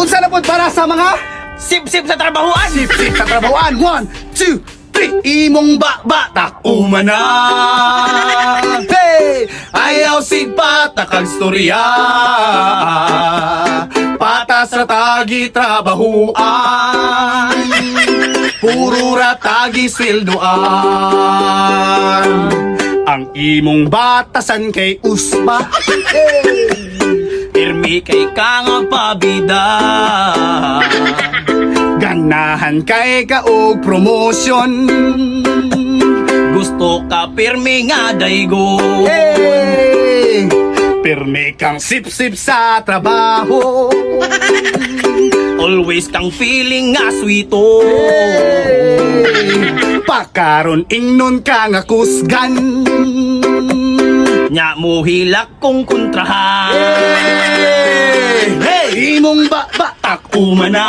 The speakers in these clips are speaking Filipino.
unsa na pod para sa mga Sip-sip sa trabahoan. sip-sip sa trabahoan. 1, 2, 3. Imong batak umana. Hey! Ayaw sigpata kag storya. Patas ra tagi trabahoan. Puro ra tagi sweldoan. Ang imong batasan kay usba. Hey! Pirmi kay ka nga pabida. Ganahan kay ka og promotion. Gusto ka pirmi nga daygo. Hey! Pirmi kang sip-sip sa trabaho. Always kang feeling nga sweeto. Hey! Pakaron ingnon ka nga kusgan. Nya mo hilak kong kontrahan. Hey! Hey! Imong batak umana.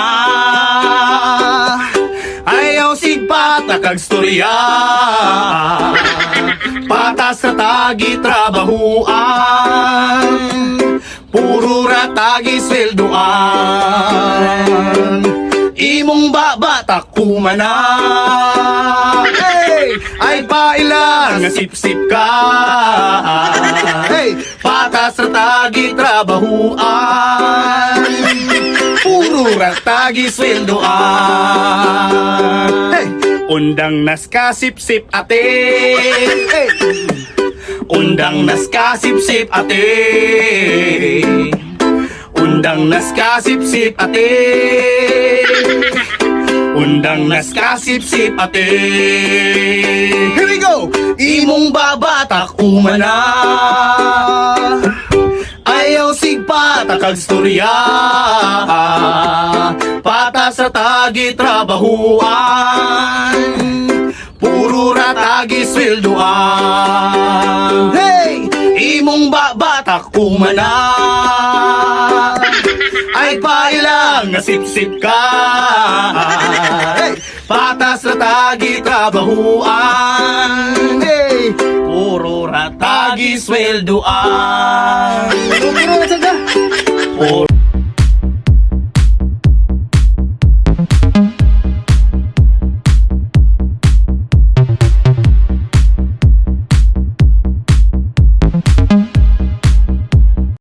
Ayaw sigpata kag storya. Patas sa tagi trabahoan. Puro ra tagi sweldoan. Imong batak umana. Hey! Ay pailan nga sip-sip ka. Hey! Patas sa tagi trabahoan. Puro ra tagi sweldoan. Hey! Undang nas ka sip-sip ate. Hey! Undang nas ka sip-sip ate. Undang nas ka sip-sip ate. Undang nas ka sip-sip ate. Here we go! Imong babatak umana. Ayaw sigpata kag storya. Patas sa tagi trabahoan. Puro ra tagi sweldoan. Hey! Imong babatak umana. Ay pailang nga sip-sip ka. Hey! Patas ra tagi trabahoan. Hey! Puro ra tagi sweldoan. Puro ra tagi.